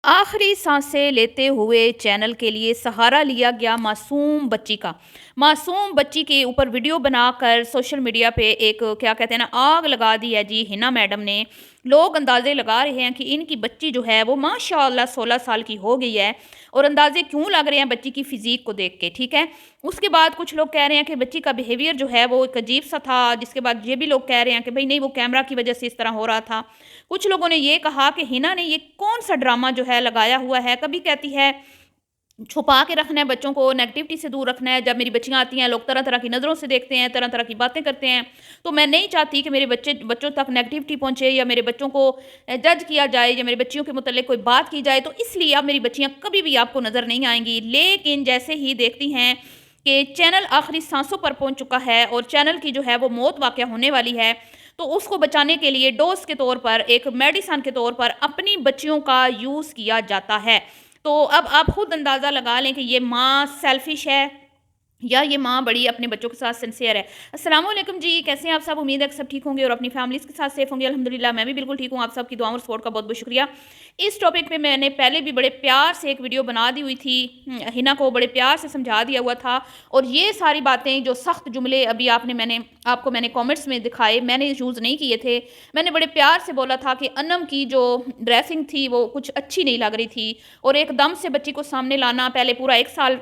आखिरी सांसें लेते हुए चैनल के लिए सहारा लिया गया मासूम बच्ची के ऊपर वीडियो बनाकर सोशल मीडिया पे एक क्या कहते हैं ना आग लगा दी है जी हिना मैडम ने। लोग अंदाजे लगा रहे हैं कि इनकी बच्ची जो है वो माशाअल्लाह 16 साल की हो गई है। और अंदाजे क्यों लग रहे हैं बच्ची की फिजिक को देख के, ठीक है। उसके बाद कुछ लोग कह रहे हैं कि बच्ची का बिहेवियर जो है वो एक अजीब सा था, जिसके बाद ये भी लोग कह रहे हैं कि भाई नहीं, वो कैमरा की वजह से इस तरह हो रहा था। कुछ लोगों ने ये कहा कि हिना ने ये कौन सा ड्रामा जो है लगाया हुआ है। कभी कहती है छुपा के रखना है बच्चों को, नेगेटिविटी से दूर रखना है। जब मेरी बच्चियां आती हैं लोग तरह तरह की नज़रों से देखते हैं, तरह तरह की बातें करते हैं। तो मैं नहीं चाहती कि मेरे बच्चों तक नेगेटिविटी पहुंचे या मेरे बच्चों को जज किया जाए या मेरे बच्चियों के मुतल्लिक कोई बात की जाए। तो इसलिए अब मेरी बच्चियां कभी भी आपको नज़र नहीं आएंगी। लेकिन जैसे ही देखती हैं कि चैनल आखिरी सांसों पर पहुंच चुका है और चैनल की जो है वो मौत वाक़या होने वाली है, तो उसको बचाने के लिए डोज के तौर पर, एक मेडिसन के तौर पर अपनी बच्चियों का यूज़ किया जाता है। तो अब आप खुद अंदाज़ा लगा लें कि ये माँ सेल्फिश है या ये माँ बड़ी अपने बच्चों के साथ सिंसियर है। अस्सलाम वालेकुम जी, कैसे हैं आप सब? उम्मीद है कि सब ठीक होंगे और अपनी फैमिलीज़ के साथ सेफ होंगे। अल्हम्दुलिल्लाह मैं भी बिल्कुल ठीक हूँ। आप सबकी दुआओं और सपोर्ट का बहुत बहुत शुक्रिया। इस टॉपिक पे मैंने पहले भी बड़े प्यार से एक वीडियो बना दी हुई थी, हिना को बड़े प्यार से समझा दिया हुआ था। और ये सारी बातें जो सख्त जुमले अभी मैंने कॉमेंट्स में दिखाए, मैंने यूज़ नहीं किए थे। मैंने बड़े प्यार से बोला था कि अनम की जो ड्रेसिंग थी वो कुछ अच्छी नहीं लग रही थी, और एकदम से बच्ची को सामने लाना, पहले पूरा 1 साल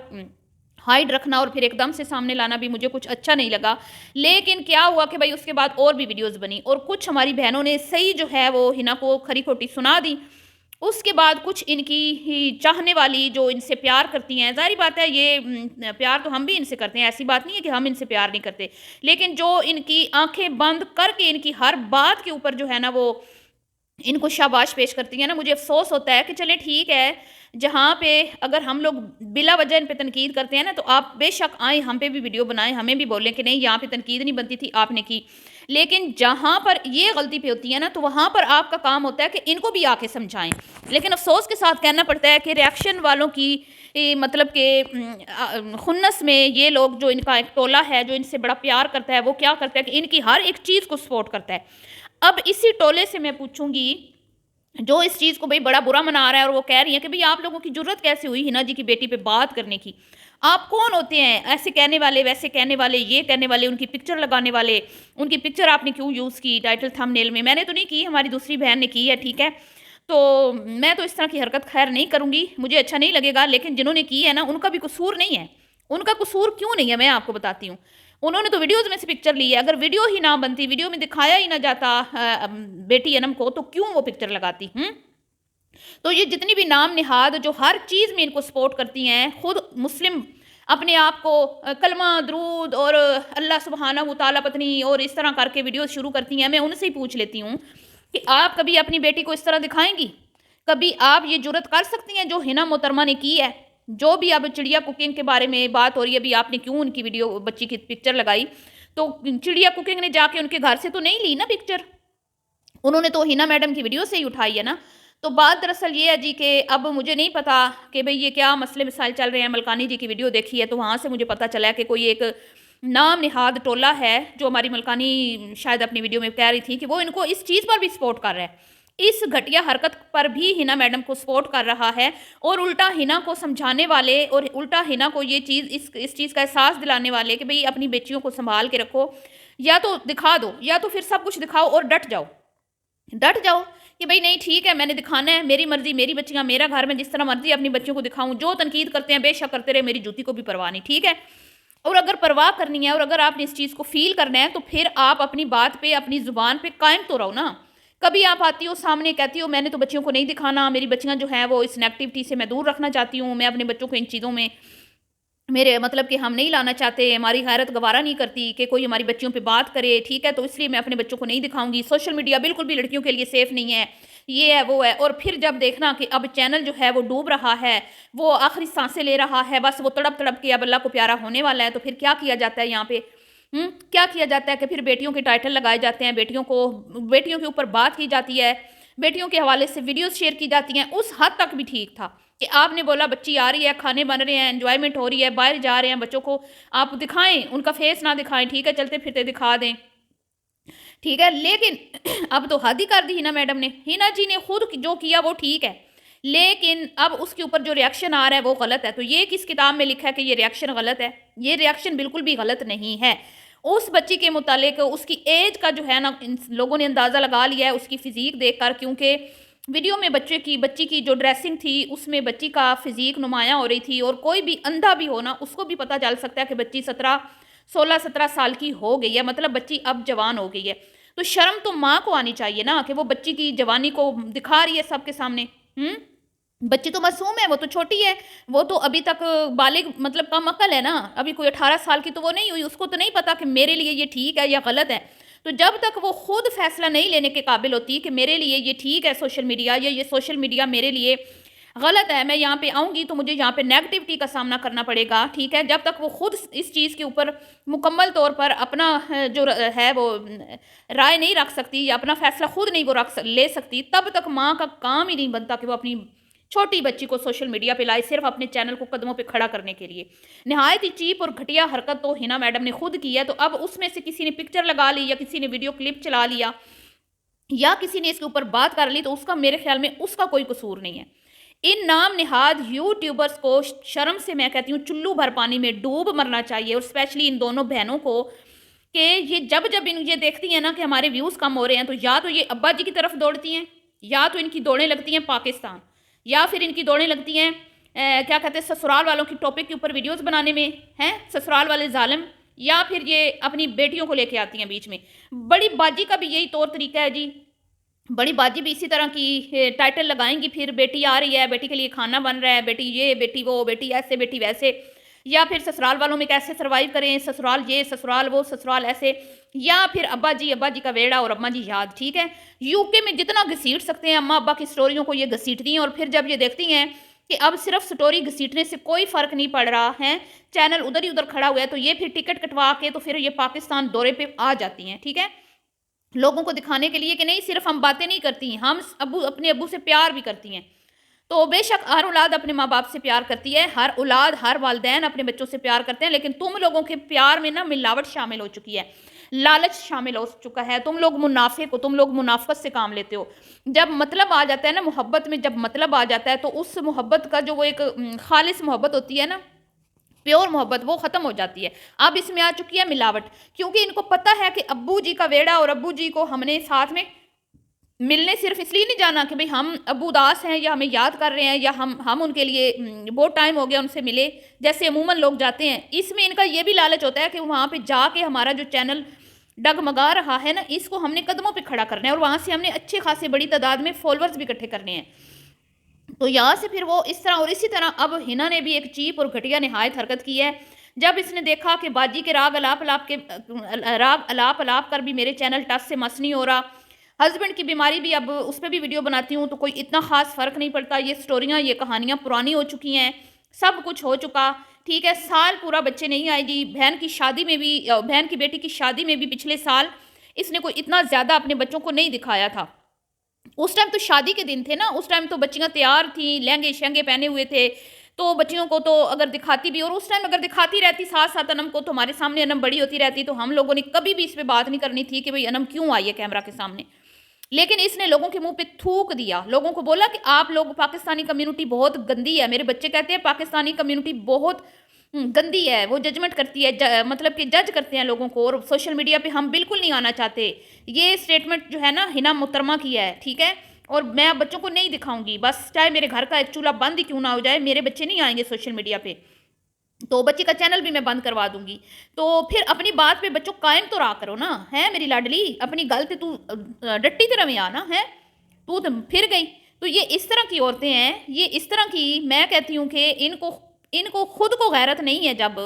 हाइड रखना और फिर एकदम से सामने लाना भी मुझे कुछ अच्छा नहीं लगा। लेकिन क्या हुआ कि भाई उसके बाद और भी वीडियोस बनी और कुछ हमारी बहनों ने सही जो है वो हिना को खरी खोटी सुना दी। उसके बाद कुछ इनकी ही चाहने वाली जो इनसे प्यार करती हैं, ज़ाहिर बात है ये प्यार तो हम भी इनसे करते हैं, ऐसी बात नहीं है कि हम इनसे प्यार नहीं करते। लेकिन जो इनकी आंखें बंद करके इनकी हर बात के ऊपर जो है ना वो इनको शाबाश पेश करती हैं ना, मुझे अफ़सोस होता है कि चले ठीक है, जहाँ पे अगर हम लोग बिला वजह इन पे तनकीद करते हैं ना, तो आप बेशक आएँ, हम पे भी वीडियो बनाएँ, हमें भी बोलें कि नहीं यहाँ पे तनकीद नहीं बनती थी, आपने की। लेकिन जहाँ पर ये गलती पे होती है ना, तो वहाँ पर आपका काम होता है कि इनको भी आके समझाएँ। लेकिन अफ़सोस के साथ कहना पड़ता है कि रिएक्शन वालों की मतलब के खुन्नस में ये लोग, जो इनका एक टोला है जो इनसे बड़ा प्यार करता है, वो क्या करता है कि इनकी हर एक चीज़ को सपोर्ट करता है। अब इसी टोले से मैं पूछूंगी जो इस चीज़ को भाई बड़ा बुरा मना रहा है, और वो कह रही है कि भाई आप लोगों की जुर्रत कैसे हुई हिना जी की बेटी पे बात करने की? आप कौन होते हैं ऐसे कहने वाले, वैसे कहने वाले, ये कहने वाले, उनकी पिक्चर लगाने वाले? उनकी पिक्चर आपने क्यों यूज़ की टाइटल थंबनेल में? मैंने तो नहीं की, हमारी दूसरी बहन ने की है, ठीक है। तो मैं तो इस तरह की हरकत खैर नहीं करूँगी, मुझे अच्छा नहीं लगेगा। लेकिन जिन्होंने की है ना, उनका भी कसूर नहीं है। उनका कसूर क्यों नहीं है, मैं आपको बताती हूँ। उन्होंने तो वीडियोज़ में से पिक्चर ली है। अगर वीडियो ही ना बनती, वीडियो में दिखाया ही ना जाता बेटी अनम को, तो क्यों वो पिक्चर लगाती? तो ये जितनी भी नाम निहाद जो हर चीज़ में इनको सपोर्ट करती हैं, खुद मुस्लिम अपने आप को कलमा दरूद और अल्लाह सुबहाना व तआला पत्नी और इस तरह करके वीडियो शुरू करती हैं, मैं उनसे ही पूछ लेती हूँ कि आप कभी अपनी बेटी को इस तरह दिखाएंगी? कभी आप ये जुर्रत कर सकती हैं जो हिना मोहतरमा ने की है? जो भी अब चिड़िया कुकिंग के बारे में बात हो रही है, अभी आपने क्यों उनकी वीडियो, बच्ची की पिक्चर लगाई? तो चिड़िया कुकिंग ने जाके उनके घर से तो नहीं ली ना पिक्चर, उन्होंने तो हिना मैडम की वीडियो से ही उठाई है ना। तो बात दरअसल ये है जी कि अब मुझे नहीं पता कि भई ये क्या मसले मिसाइल चल रहे हैं। मलकानी जी की वीडियो देखी है तो वहाँ से मुझे पता चला है कि कोई एक नाम निहाद टोला है, जो हमारी मलकानी शायद अपनी वीडियो में कह रही थी कि वो इनको इस चीज़ पर भी सपोर्ट कर रहा है। इस घटिया हरकत पर भी हिना मैडम को सपोर्ट कर रहा है, और उल्टा हिना को समझाने वाले और उल्टा हिना को ये चीज़, इस चीज़ का एहसास दिलाने वाले कि भई अपनी बेटियों को सँभाल के रखो, या तो दिखा दो या तो फिर सब कुछ दिखाओ और डट जाओ कि भाई नहीं ठीक है, मैंने दिखाना है, मेरी मर्जी, मेरी बच्चियां, मेरा घर, में जिस तरह मर्जी अपनी बच्चियों को दिखाऊं। जो तनकीद करते हैं बेशक करते रहे, मेरी जूती को भी परवाह नहीं, ठीक है। और अगर परवाह करनी है और अगर आपने इस चीज़ को फील करना है, तो फिर आप अपनी बात पे, अपनी जुबान पे कायम तो रहो ना। कभी आप आती हो सामने कहती हो मैंने तो बच्चियों को नहीं दिखाना, मेरी बच्चियां जो हैं वो इस नेगेटिविटी से मैं दूर रखना चाहती हूँ, मैं अपने बच्चों को इन चीज़ों में, मेरे मतलब कि हम नहीं लाना चाहते, हमारी गैरत गवारा नहीं करती कि कोई हमारी बच्चियों पे बात करे, ठीक है, तो इसलिए मैं अपने बच्चों को नहीं दिखाऊंगी। सोशल मीडिया बिल्कुल भी लड़कियों के लिए सेफ़ नहीं है, ये है वो है। और फिर जब देखना कि अब चैनल जो है वो डूब रहा है, वो आखिरी सांसें ले रहा है, बस वो तड़प तड़प के अब अल्लाह को प्यारा होने वाला है, तो फिर क्या किया जाता है यहाँ पे? क्या किया जाता है कि फिर बेटियों के टाइटल लगाए जाते हैं, बेटियों के ऊपर बात की जाती है, बेटियों के हवाले से वीडियोस शेयर की जाती हैं। उस हद तक भी ठीक था कि आपने बोला बच्ची आ रही है, खाने बन रहे हैं, एंजॉयमेंट हो रही है, बाहर जा रहे हैं, बच्चों को आप दिखाएं, उनका फेस ना दिखाएं, ठीक है, चलते फिरते दिखा दें, ठीक है। लेकिन अब तो हद ही कर दी हिना मैडम ने। हिना जी ने खुद जो किया वो ठीक है, لیکن اب اس کے اوپر جو ریاکشن آ رہا ہے وہ غلط ہے. تو یہ کس کتاب میں لکھا ہے کہ یہ ریاکشن غلط ہے؟ یہ ریاکشن بالکل بھی غلط نہیں ہے. اس بچی کے متعلق اس کی ایج کا جو ہے نا لوگوں نے اندازہ لگا لیا ہے اس کی فزیک دیکھ کر، کیونکہ ویڈیو میں بچی کی جو ڈریسنگ تھی اس میں بچی کا فزیک نمایاں ہو رہی تھی، اور کوئی بھی اندھا بھی ہو نا اس کو بھی پتہ چل سکتا ہے کہ بچی 16-17 سال کی ہو گئی ہے، مطلب بچی اب جوان ہو گئی ہے. تو شرم تو ماں کو آنی چاہیے نا کہ وہ بچی کی جوانی کو دکھا رہی ہے سب کے سامنے. بچی تو معصوم ہے، وہ تو چھوٹی ہے، وہ تو ابھی تک بالغ مطلب کم عقل ہے نا، ابھی کوئی 18 سال کی تو وہ نہیں ہوئی، اس کو تو نہیں پتا کہ میرے لیے یہ ٹھیک ہے یا غلط ہے. تو جب تک وہ خود فیصلہ نہیں لینے کے قابل ہوتی کہ میرے لیے یہ ٹھیک ہے سوشل میڈیا، یا یہ سوشل میڈیا میرے لیے غلط ہے، میں یہاں پہ آؤں گی تو مجھے یہاں پہ نیگیٹیوٹی کا سامنا کرنا پڑے گا، ٹھیک ہے، جب تک وہ خود اس چیز کے اوپر مکمل طور پر اپنا جو ہے وہ رائے نہیں رکھ سکتی یا اپنا فیصلہ خود نہیں وہ لے سکتی، تب تک ماں کا کام ہی نہیں بنتا کہ وہ اپنی چھوٹی بچی کو سوشل میڈیا پہ لائے صرف اپنے چینل کو قدموں پہ کھڑا کرنے کے لیے. نہایت ہی چیپ اور گھٹیا حرکت تو ہنا میڈم نے خود کی ہے. تو اب اس میں سے کسی نے پکچر لگا لی یا کسی نے ویڈیو کلپ چلا لیا یا کسی نے اس کے اوپر بات کر لی تو اس کا میرے خیال میں اس کا کوئی قصور نہیں ہے. ان نام نہاد یوٹیوبرز کو شرم سے میں کہتی ہوں چلو بھر پانی میں ڈوب مرنا چاہیے، اور اسپیشلی ان دونوں بہنوں کو کہ یہ جب یہ دیکھتی ہیں نا کہ ہمارے ویوز کم ہو رہے ہیں تو یا تو یہ ابا جی کی طرف دوڑتی ہیں، یا تو ان کی دوڑیں لگتی ہیں پاکستان، یا پھر ان کی دوڑیں لگتی ہیں کیا کہتے ہیں سسرال والوں کی ٹاپک کے اوپر ویڈیوز بنانے میں ہیں، سسرال والے ظالم، یا پھر یہ اپنی بیٹیوں کو لے کے آتی ہیں بیچ میں. بڑی باجی کا بھی یہی طور طریقہ ہے جی، بڑی باجی بھی اسی طرح کی ٹائٹل لگائیں گی، پھر بیٹی آ رہی ہے، بیٹی کے لیے کھانا بن رہا ہے، بیٹی یہ بیٹی وہ، بیٹی ایسے بیٹی ویسے، یا پھر سسرال والوں میں کیسے سروائیو کریں، سسرال یہ سسرال وہ سسرال ایسے، یا پھر ابا جی کا ویڑا اور اماں جی یاد. ٹھیک ہے، یو کے میں جتنا گھسیٹ سکتے ہیں اماں ابا کی سٹوریوں کو یہ گھسیٹتی ہیں، اور پھر جب یہ دیکھتی ہیں کہ اب صرف سٹوری گھسیٹنے سے کوئی فرق نہیں پڑ رہا ہے، چینل ادھر ہی ادھر کھڑا ہوا ہے، تو یہ پھر ٹکٹ کٹوا کے تو پھر یہ پاکستان دورے پہ آ جاتی ہیں. ٹھیک ہے، لوگوں کو دکھانے کے لیے کہ نہیں صرف ہم باتیں نہیں کرتی ہیں، ہم اپنے ابو سے پیار بھی کرتی ہیں. تو بے شک ہر اولاد اپنے ماں باپ سے پیار کرتی ہے، ہر اولاد ہر والدین اپنے بچوں سے پیار کرتے ہیں، لیکن تم لوگوں کے پیار میں نا ملاوٹ شامل ہو چکی ہے، لالچ شامل ہو چکا ہے، تم لوگ منافق ہو، تم لوگ منافقت سے کام لیتے ہو. جب مطلب آ جاتا ہے نا محبت میں، جب مطلب آ جاتا ہے تو اس محبت کا جو وہ ایک خالص محبت ہوتی ہے نا، پیور محبت، وہ ختم ہو جاتی ہے. اب اس میں آ چکی ہے ملاوٹ، کیونکہ ان کو پتہ ہے کہ ابو جی کا ویڑا اور ابو جی کو ہم نے ساتھ میں ملنے صرف اس لیے نہیں جانا کہ بھئی ہم ابو اداس ہیں یا ہمیں یاد کر رہے ہیں یا ہم ان کے لیے بہت ٹائم ہو گیا ان سے ملے جیسے عموماً لوگ جاتے ہیں. اس میں ان کا یہ بھی لالچ ہوتا ہے کہ وہاں پہ جا کے ہمارا جو چینل ڈگمگا رہا ہے نا اس کو ہم نے قدموں پہ کھڑا کرنا ہے، اور وہاں سے ہم نے اچھے خاصے بڑی تعداد میں فالورز بھی اکٹھے کرنے ہیں. تو یہاں سے پھر وہ اس طرح، اور اسی طرح اب ہنا نے بھی ایک چیپ اور گھٹیا نہایت حرکت کی ہے. جب اس نے دیکھا کہ باجی کے راگ الاپ الاپ کر بھی میرے چینل ٹچ سے مس نہیں ہو رہا، ہسبینڈ کی بیماری بھی اب اس پہ بھی ویڈیو بناتی ہوں تو کوئی اتنا خاص فرق نہیں پڑتا، یہ سٹوریاں یہ کہانیاں پرانی ہو چکی ہیں، سب کچھ ہو چکا. ٹھیک ہے، سال پورا بچے نہیں آئے گی، بہن کی بیٹی کی شادی میں بھی پچھلے سال اس نے کوئی اتنا زیادہ اپنے بچوں کو نہیں دکھایا تھا. اس ٹائم تو شادی کے دن تھے نا، اس ٹائم تو بچیاں تیار تھیں، لہنگے شہنگے پہنے ہوئے تھے، تو بچیوں کو تو اگر دکھاتی بھی، اور اس ٹائم اگر دکھاتی رہتی ساتھ ساتھ انم کو تو ہمارے سامنے انم بڑی ہوتی رہتی، تو ہم لوگوں نے کبھی بھی اس پہ بات نہیں کرنی تھی کہ بھئی انم کیوں آئی ہے کیمرہ کے سامنے. لیکن اس نے لوگوں کے منہ پہ تھوک دیا، لوگوں کو بولا کہ آپ لوگ پاکستانی کمیونٹی بہت گندی ہے. میرے بچے کہتے ہیں پاکستانی کمیونٹی بہت گندی ہے، وہ ججمنٹ کرتی ہے، مطلب کہ جج کرتے ہیں لوگوں کو، اور سوشل میڈیا پہ ہم بالکل نہیں آنا چاہتے. یہ سٹیٹمنٹ جو ہے نا ہنا محترمہ کی ہے. ٹھیک ہے، اور میں اب بچوں کو نہیں دکھاؤں گی، بس چاہے میرے گھر کا ایک چولہا بند ہی کیوں نہ ہو جائے، میرے بچے نہیں آئیں گے سوشل میڈیا پہ، تو بچی کا چینل بھی میں بند کروا دوں گی. تو پھر اپنی بات پہ بچوں قائم تو رہا کرو نا، ہے میری لاڈلی، اپنی غلط تو ڈٹی طرح میں آنا ہے، تو پھر گئی. تو یہ اس طرح کی عورتیں ہیں، یہ اس طرح کی، میں کہتی ہوں کہ ان کو خود کو غیرت نہیں ہے جب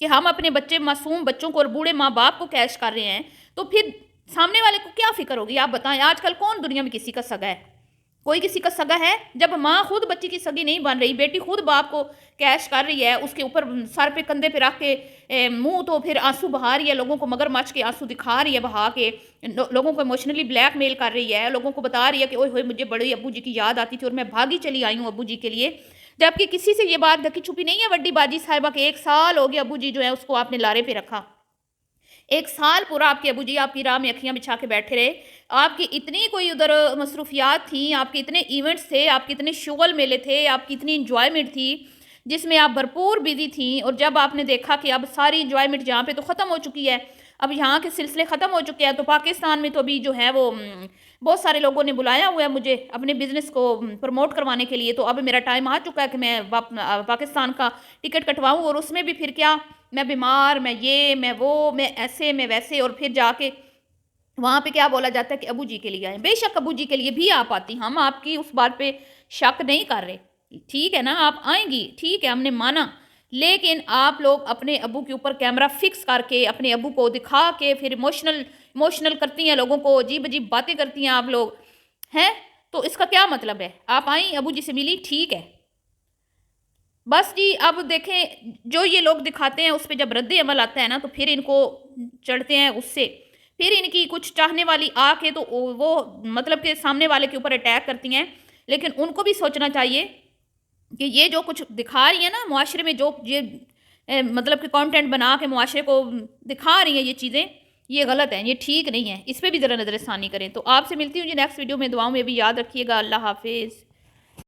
کہ ہم اپنے بچے معصوم بچوں کو اور بوڑھے ماں باپ کو کیش کر رہے ہیں، تو پھر سامنے والے کو کیا فکر ہوگی؟ آپ بتائیں، آج کل کون دنیا میں کسی کا سگا ہے؟ کوئی کسی کا سگا ہے؟ جب ماں خود بچی کی سگی نہیں بن رہی، بیٹی خود باپ کو کیش کر رہی ہے، اس کے اوپر سر پہ کندھے پہ رکھ کے منہ تو پھر آنسو بہا رہی ہے، لوگوں کو مگر مچ کے آنسو دکھا رہی ہے بہا کے، لوگوں کو ایموشنلی بلیک میل کر رہی ہے، لوگوں کو بتا رہی ہے کہ اوئے ہوئے مجھے بڑے ابو جی کی یاد آتی تھی اور میں بھاگی چلی آئی ہوں ابو جی کے لیے. جبکہ کسی سے یہ بات ڈھکی چھپی نہیں ہے وڈی باجی صاحبہ کہ 1 سال ہو گیا ابو جی جو ہے اس کو آپ نے لارے پہ رکھا. 1 साल पूरा आपके अबू जी आपकी राह में अँखियाँ बिछा के बैठे रहे। आपकी इतनी कोई उधर मसरूफ़ियात थी, आपके इतने इवेंट्स थे, आपके इतने शुगल मेले थे, आपकी इतनी एन्जॉयमेंट थी, जिसमें आप भरपूर बिज़ी थीं और जब आपने देखा कि अब सारी एन्जॉयमेंट यहाँ पे तो ख़त्म हो चुकी है, अब यहाँ के सिलसिले ख़त्म हो चुके हैं, तो पाकिस्तान में तो अभी जो है वो बहुत सारे लोगों ने बुलाया हुआ है मुझे अपने बिज़नेस को प्रमोट करवाने के लिए, तो अब मेरा टाइम आ चुका है कि मैं पाकिस्तान का टिकट कटवाऊँ और उसमें भी फिर क्या, मैं बीमार, मैं ये, मैं वो, मैं ऐसे, मैं वैसे, और फिर जाके वहाँ पे क्या बोला जाता है कि अबू जी के लिए आएँ। बेशक अबू जी के लिए भी आप आती, हम आपकी उस बात पे शक नहीं कर रहे। ठीक है ना, आप आएँगी, ठीक है, हमने माना। लेकिन आप लोग अपने अबू के ऊपर कैमरा फिक्स करके, अपने अबू को दिखा के फिर इमोशनल इमोशनल करती हैं लोगों को, अजीब-अजीब बातें करती हैं आप लोग, हैं? तो इसका क्या मतलब है? आप आईं, अबू जी से मिली, ठीक है। बस जी, अब देखें जो ये लोग दिखाते हैं उस पे जब रद्द-ए-अमल आता है ना तो फिर इनको चढ़ते हैं गुस्से। फिर इनकी कुछ चाहने वाली आके तो वो मतलब कि सामने वाले के ऊपर अटैक करती हैं। लेकिन उनको भी सोचना चाहिए कि ये जो कुछ दिखा रही है ना मुआशरे में, जो ये मतलब कि कंटेंट बना के मुआशरे को दिखा रही हैं ये चीज़ें, ये गलत हैं, ये ठीक नहीं है। इस पे भी ज़रा नज़रसानी करें। तो आपसे मिलती हूँ जी नेक्स्ट वीडियो में, दुआओं में भी याद रखिएगा। अल्लाह हाफ़िज़।